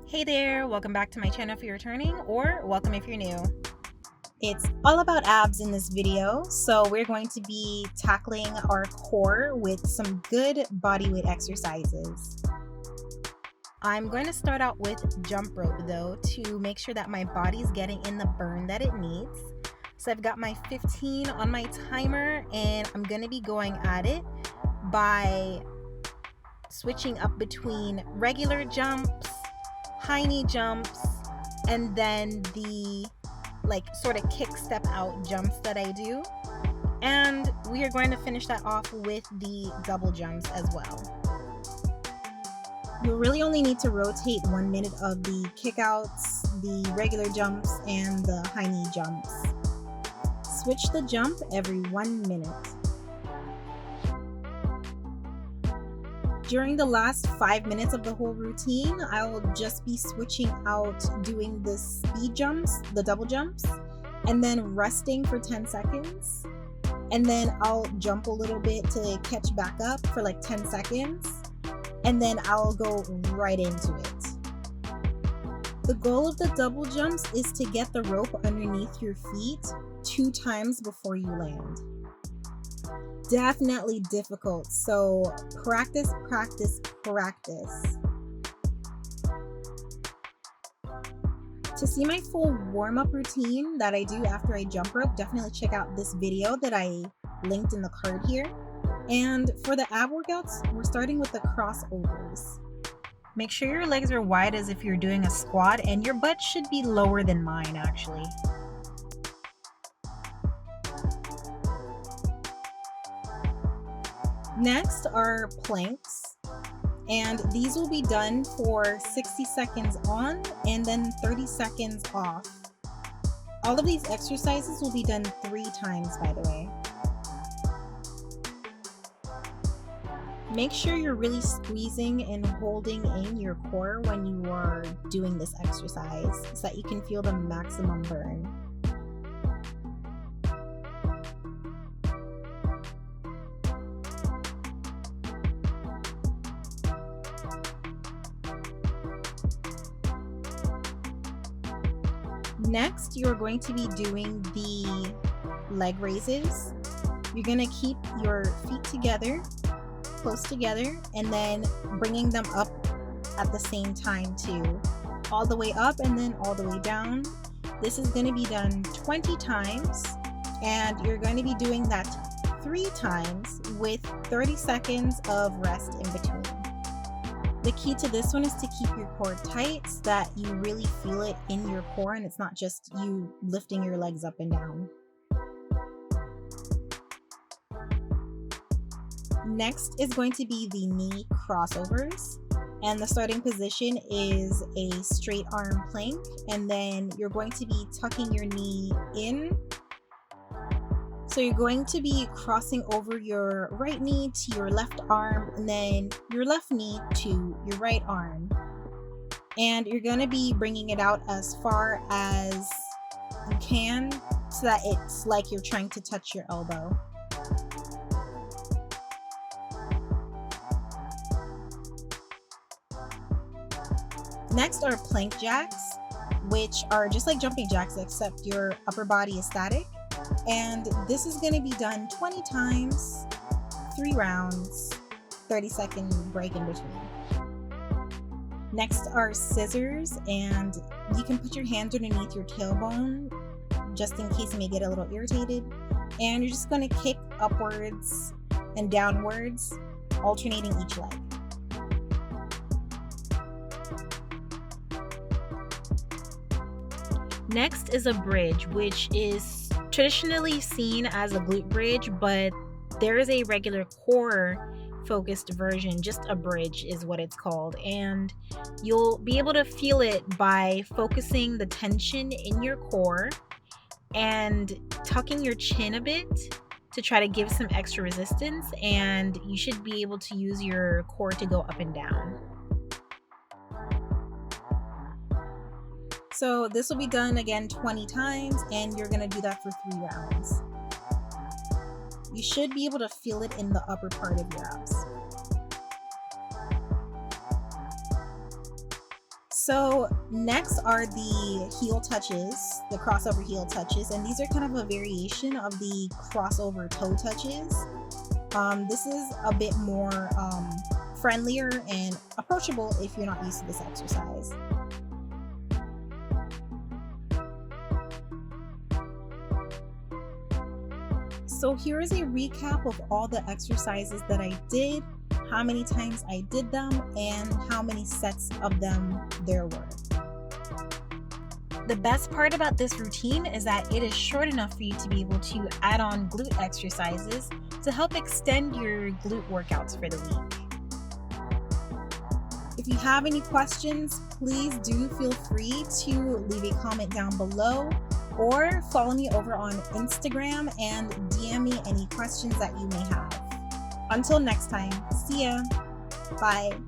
Hey there, welcome back to my channel if you're returning, or welcome if you're new. It's all about abs in this video, so we're going to be tackling our core with some good bodyweight exercises. I'm going to start out with jump rope though, to make sure that my body's getting in the burn that it needs. So I've got my 15 on my timer, and I'm going to be going at it by switching up between regular jumps, high knee jumps, and then the sort of kick step out jumps that I do. And we are going to finish that off with the double jumps as well. You really only need to rotate 1 minute of the kick outs, the regular jumps, and the high knee jumps. Switch the jump every 1 minute. During the last 5 minutes of the whole routine, I'll just be switching out doing the speed jumps, the double jumps, and then resting for 10 seconds. And then I'll jump a little bit to catch back up for like 10 seconds. And then I'll go right into it. The goal of the double jumps is to get the rope underneath your feet 2 times before you land. Definitely difficult, so practice. To see my full warm-up routine that I do after I jump rope, definitely check out this video that I linked in the card here. And for the ab workouts, we're starting with the crossovers. Make sure your legs are wide as if you're doing a squat, and your butt should be lower than mine actually. Next are planks, and these will be done for 60 seconds on and then 30 seconds off. All of these exercises will be done 3 times, by the way. Make sure you're really squeezing and holding in your core when you are doing this exercise so that you can feel the maximum burn. Next, you're going to be doing the leg raises. You're going to keep your feet together, close together, and then bringing them up at the same time too. All the way up and then all the way down. This is going to be done 20 times, and you're going to be doing that 3 times with 30 seconds of rest in between. The key to this one is to keep your core tight so that you really feel it in your core and it's not just you lifting your legs up and down. Next is going to be the knee crossovers, and the starting position is a straight arm plank, and then you're going to be tucking your knee in. So you're going to be crossing over your right knee to your left arm, and then your left knee to your right arm. And you're going to be bringing it out as far as you can so that it's like you're trying to touch your elbow. Next are plank jacks, which are just like jumping jacks except your upper body is static. And this is going to be done 20 times, 3 rounds, 30-second break in between. Next are scissors, and you can put your hands underneath your tailbone just in case you may get a little irritated. And you're just going to kick upwards and downwards, alternating each leg. Next is a bridge, which is traditionally seen as a glute bridge, but there is a regular core focused version. Just a bridge is what it's called, and you'll be able to feel it by focusing the tension in your core and tucking your chin a bit to try to give some extra resistance, and you should be able to use your core to go up and down. So this will be done again 20 times, and you're going to do that for 3 rounds. You should be able to feel it in the upper part of your abs. So next are the heel touches, the crossover heel touches, and these are kind of a variation of the crossover toe touches. This is a bit more friendlier and approachable if you're not used to this exercise. So here is a recap of all the exercises that I did, how many times I did them, and how many sets of them there were. The best part about this routine is that it is short enough for you to be able to add on glute exercises to help extend your glute workouts for the week. If you have any questions, please do feel free to leave a comment down below or follow me over on Instagram and DM me any questions that you may have. Until next time, see ya. Bye.